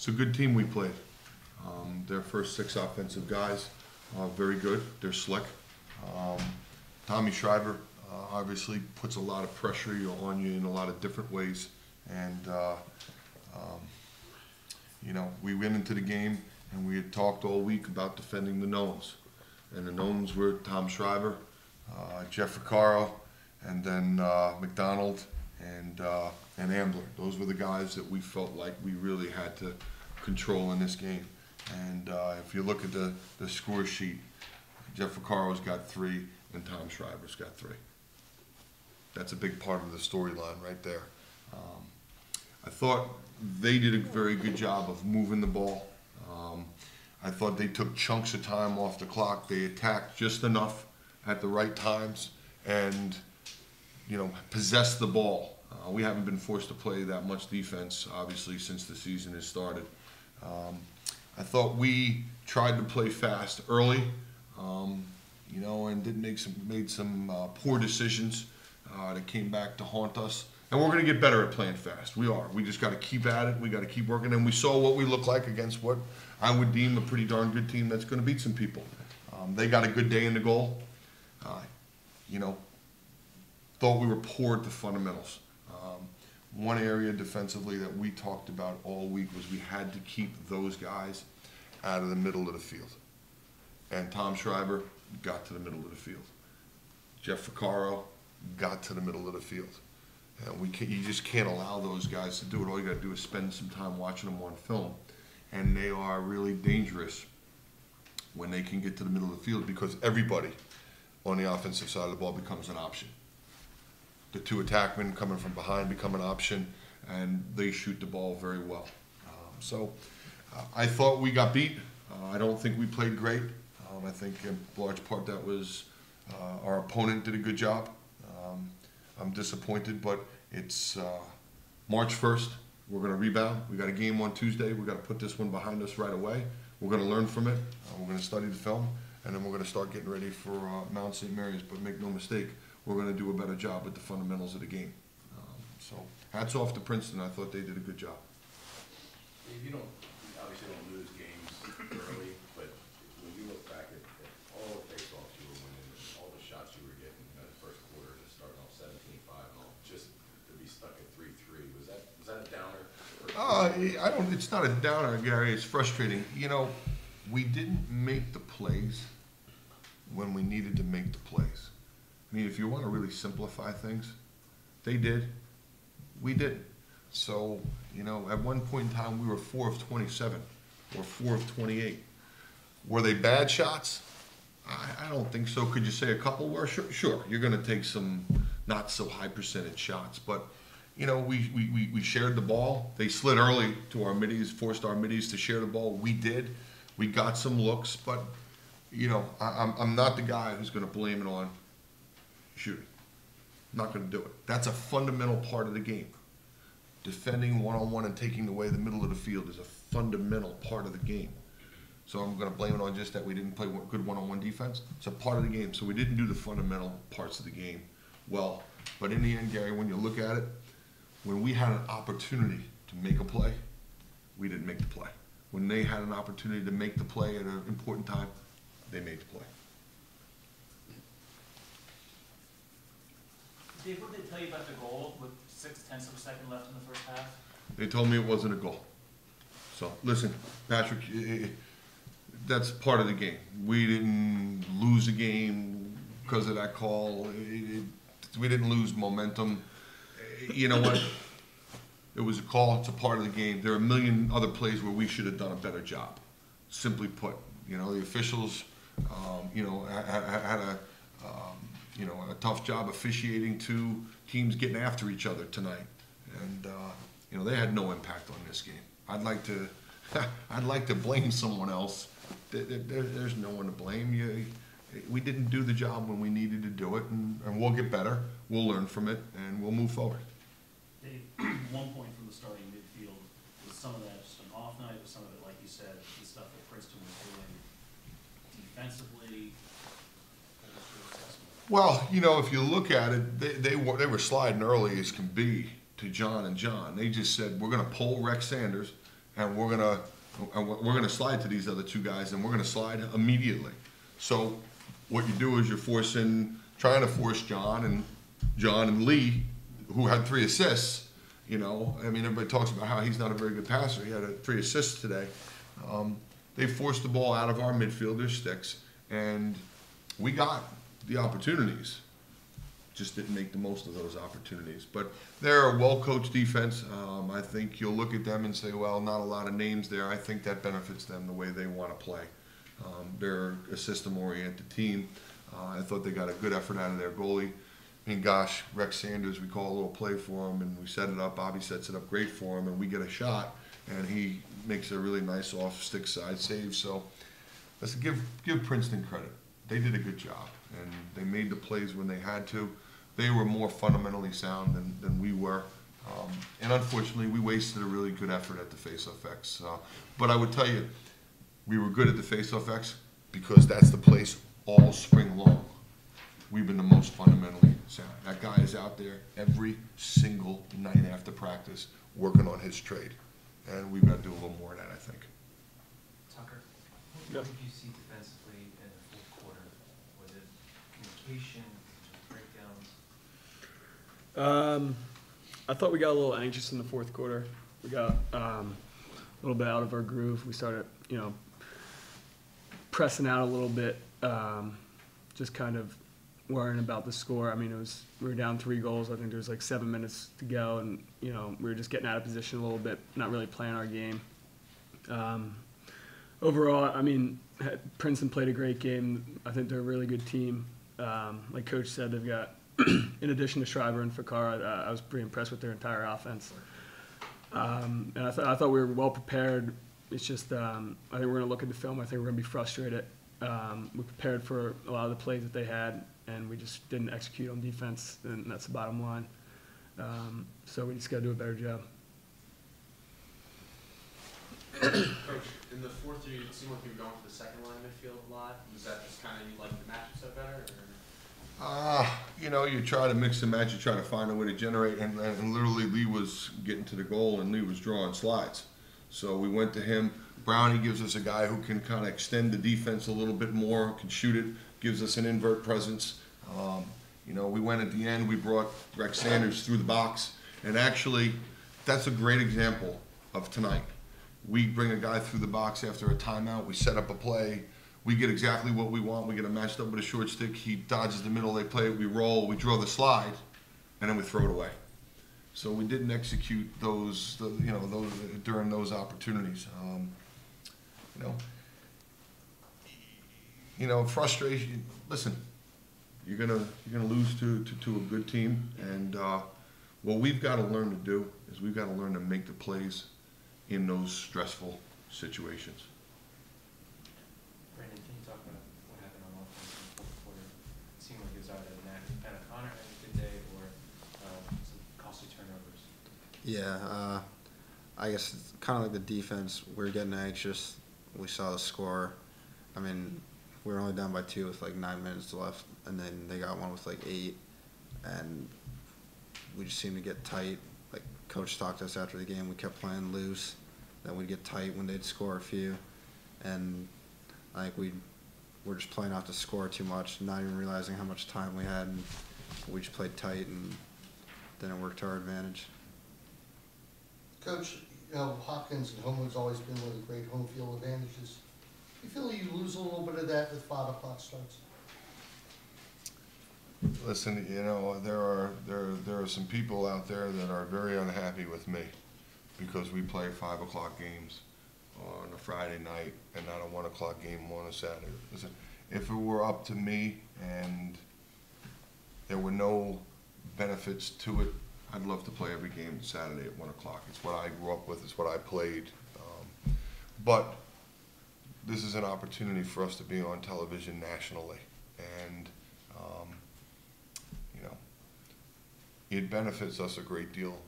It's a good team we played. Their first 6 offensive guys are very good. They're slick. Tommy Schreiber obviously puts a lot of pressure on you in a lot of different ways. And, you know, we went into the game and we had talked all week about defending the knowns. And the knowns were Tom Schreiber, Jeff Ficcaro, and then McDonald and Ambler. Those were the guys that we felt like we really had to control in this game. And if you look at the score sheet, Jeff Ficcaro's got 3 and Tom Schreiber's got 3. That's a big part of the storyline right there. I thought they did a very good job of moving the ball. I thought they took chunks of time off the clock. They attacked just enough at the right times and, you know, possessed the ball. We haven't been forced to play that much defense, obviously, since the season has started. I thought we tried to play fast early, you know, and made some poor decisions that came back to haunt us. And we're going to get better at playing fast. We are. We just got to keep at it. We got to keep working. And we saw what we look like against what I would deem a pretty darn good team that's going to beat some people. They got a good day in the goal. You know, thought we were poor at the fundamentals. One area defensively that we talked about all week was we had to keep those guys out of the middle of the field. And Tom Schreiber got to the middle of the field. Jeff Ficcaro got to the middle of the field. And you just can't allow those guys to do it. All you got to do is spend some time watching them on film. And they are really dangerous when they can get to the middle of the field because everybody on the offensive side of the ball becomes an option. The 2 attackmen coming from behind become an option, and they shoot the ball very well. I thought we got beat. I don't think we played great. I think in large part that was our opponent did a good job. I'm disappointed, but it's March 1st. We're going to rebound. We got a game on Tuesday. We got to put this one behind us right away. We're going to learn from it. We're going to study the film, and then we're going to start getting ready for Mount St. Mary's. But make no mistake, we're going to do a better job with the fundamentals of the game. So hats off to Princeton. I thought they did a good job. You obviously don't lose games early, but when you look back at all the face-offs you were winning, and all the shots you were getting in the first quarter, and starting off 17-5, and all, just to be stuck at 3-3, was that a downer? It's not a downer, Gary. It's frustrating. You know, we didn't make the plays when we needed to make the plays. I mean, if you want to really simplify things, they did. We didn't. So, you know, at one point in time, we were 4 of 27 or 4 of 28. Were they bad shots? I don't think so. Could you say a couple were? Sure. You're going to take some not so high percentage shots. But, you know, we shared the ball. They slid early to our middies, forced our middies to share the ball. We did. We got some looks. But, you know, I'm not the guy who's going to blame it on shooting. I'm not going to do it. That's a fundamental part of the game. Defending one-on-one and taking away the middle of the field is a fundamental part of the game. So I'm going to blame it on just that we didn't play good one-on-one defense. It's a part of the game. So we didn't do the fundamental parts of the game well. But in the end, Gary, when you look at it, when we had an opportunity to make a play, we didn't make the play. When they had an opportunity to make the play at an important time, they made the play. Dave, what did they tell you about the goal with 0.6 of a second left in the first half? They told me it wasn't a goal. So, listen, Patrick, that's part of the game. We didn't lose a game because of that call. We didn't lose momentum. You know what? It was a call. It's a part of the game. There are a million other plays where we should have done a better job. Simply put, you know, the officials, you know, had a tough job officiating 2 teams getting after each other tonight, and you know, they had no impact on this game. I'd like to blame someone else. There's no one to blame. We didn't do the job when we needed to do it, and we'll get better. We'll learn from it, and we'll move forward. Dave, 1 point from the starting midfield. Was some of that just an off night? Was some of it, like you said, the stuff that Princeton was doing defensively? Well, you know, if you look at it, they were sliding early as can be to John and John. They just said, we're going to pull Rex Sanders, and we're gonna slide to these other two guys, and we're gonna slide immediately. So what you do is you're trying to force John and Lee, who had 3 assists. You know, I mean, everybody talks about how he's not a very good passer. He had 3 assists today. They forced the ball out of our midfielders' sticks, and we got the opportunities. Just didn't make the most of those opportunities. But they're a well-coached defense. I think you'll look at them and say, well, not a lot of names there. I think that benefits them the way they want to play. They're a system-oriented team. I thought they got a good effort out of their goalie. I mean, gosh, Rex Sanders, we call a little play for him, and we set it up. Bobby sets it up great for him, and we get a shot, and he makes a really nice off-stick side save. So let's give Princeton credit. They did a good job, and they made the plays when they had to. They were more fundamentally sound than we were. And unfortunately, we wasted a really good effort at the face-off X. But I would tell you, we were good at the face-off X because that's the place all spring long. We've been the most fundamentally sound. That guy is out there every single night after practice working on his trade. And we've got to do a little more of that, I think. Tucker, what did you see defensively in the fourth quarter? Was it communication, breakdowns? I thought we got a little anxious in the fourth quarter. We got a little bit out of our groove. We started, pressing out a little bit, just kind of worrying about the score. I mean, we were down 3 goals. I think there was like 7 minutes to go, and we were just getting out of position a little bit, not really playing our game. Overall, I mean, Princeton played a great game. I think they're a really good team. Like Coach said, they've got, in addition to Schreiber and Fakar, I was pretty impressed with their entire offense. And I thought we were well prepared. It's just, I think we're going to look at the film. I think we're going to be frustrated. We prepared for a lot of the plays that they had, and we just didn't execute on defense, and that's the bottom line. So we just got to do a better job. Coach, in the fourth year, it seemed like you were going for the second line midfield a lot. Was that just kind of you liked the matchup so better? You try to mix and match. You try to find a way to generate, and literally Lee was getting to the goal, and Lee was drawing slides. So we went to him. Brownie gives us a guy who can kind of extend the defense a little bit more, can shoot it, gives us an invert presence. We went at the end, we brought Rex Sanders through the box, and actually, that's a great example of tonight. We bring a guy through the box after a timeout, we set up a play, we get exactly what we want, we get him matched up with a short stick, he dodges the middle, they play it, we roll, we draw the slide, and then we throw it away. So we didn't execute those during those opportunities. Frustration. Listen, you're gonna lose to a good team, and what we've got to learn to do is we've got to learn to make the plays in those stressful situations. Brandon, can you talk about what happened on offense in the fourth quarter? It seemed like it was either Matt O'Connor had a good day or some costly turnovers. Yeah, I guess it's kind of like the defense. We were getting anxious. We saw the score. I mean, we were only down by 2 with like 9 minutes left, and then they got one with like 8, and we just seemed to get tight. Like Coach talked to us after the game, we kept playing loose. Then we'd get tight when they'd score a few, and I think we were just playing out to score too much, not even realizing how much time we had, and we just played tight, and then it worked to our advantage. Coach, Hopkins and home's always been one of the great home field advantages. Do you feel you lose a little bit of that with 5 o'clock starts? Listen, there are some people out there that are very unhappy with me because we play 5 o'clock games on a Friday night and not a 1 o'clock game on a Saturday. Listen, if it were up to me and there were no benefits to it, I'd love to play every game Saturday at 1 o'clock. It's what I grew up with. It's what I played. But this is an opportunity for us to be on television nationally. And, it benefits us a great deal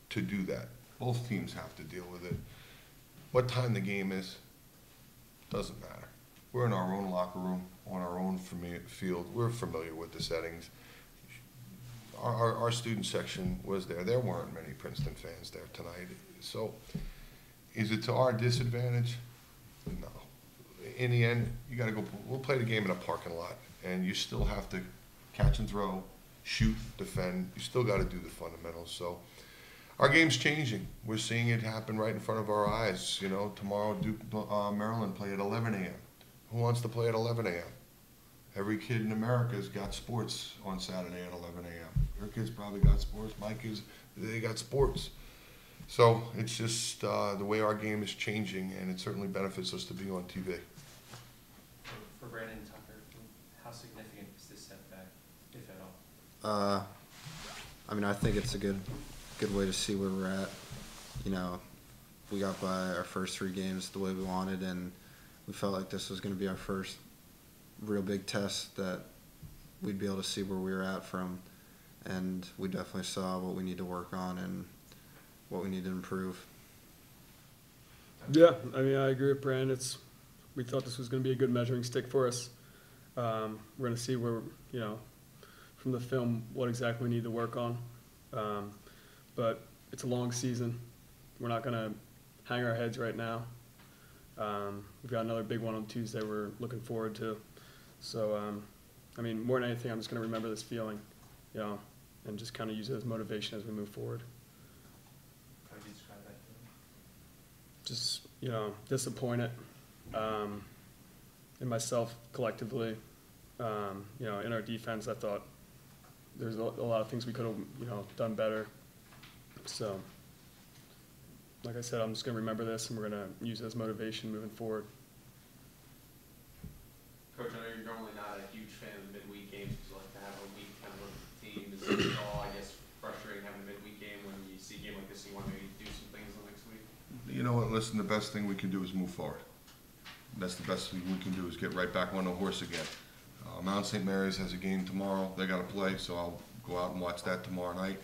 to do that. Both teams have to deal with it. What time the game is, doesn't matter. We're in our own locker room, on our own field. We're familiar with the settings. Our student section was there. There weren't many Princeton fans there tonight. So Is it to our disadvantage? No. In the end, you gotta go, we'll play the game in a parking lot, and you still have to catch and throw, shoot, defend. You still gotta do the fundamentals, so. Our game's changing. We're seeing it happen right in front of our eyes. You know, tomorrow Duke, Maryland play at 11 a.m. Who wants to play at 11 a.m.? Every kid in America's got sports on Saturday at 11 a.m. Your kids probably got sports. My kids, they got sports. So it's just the way our game is changing, and it certainly benefits us to be on TV. For Brandon Tucker, how significant is this setback, if at all? I mean, I think it's a good way to see where we're at. You know, we got by our first 3 games the way we wanted, and we felt like this was going to be our first real big test that we'd be able to see where we were at from, and we definitely saw what we need to work on and what we need to improve. Yeah, I mean, I agree with Brand. We thought this was going to be a good measuring stick for us. We're going to see where, you know, from the film, what exactly we need to work on. But it's a long season. We're not going to hang our heads right now. We've got another big one on Tuesday we're looking forward to. So, I mean, more than anything, I'm just going to remember this feeling, you know, and just kind of use it as motivation as we move forward. How would you describe that feeling? Just, you know, disappointed in myself collectively. You know, in our defense, I thought there's a lot of things we could have, you know, done better. So, like I said, I'm just going to remember this, and we're going to use it as motivation moving forward. Coach, I know you're normally not a huge fan of the midweek games because you like to have a week kind of look at the team. Is it at all, I guess, frustrating having a midweek game when you see a game like this and you want to maybe do some things the next week? You know what, listen, the best thing we can do is move forward. That's the best thing we can do is get right back on the horse again. Mount St. Mary's has a game tomorrow. They got to play, so I'll go out and watch that tomorrow night.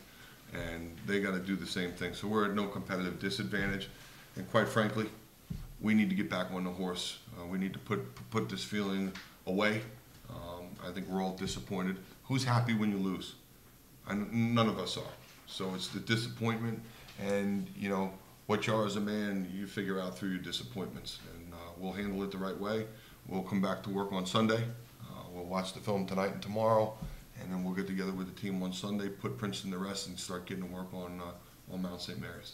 And they got to do the same thing. So we're at no competitive disadvantage. And quite frankly, we need to get back on the horse. We need to put this feeling away. I think we're all disappointed. Who's happy when you lose? None of us are. So it's the disappointment, and you know what you are as a man, you figure out through your disappointments. And we'll handle it the right way. We'll come back to work on Sunday. We'll watch the film tonight and tomorrow, and then we'll get together with the team on Sunday, put Princeton to rest, and start getting to work on Mount St. Mary's.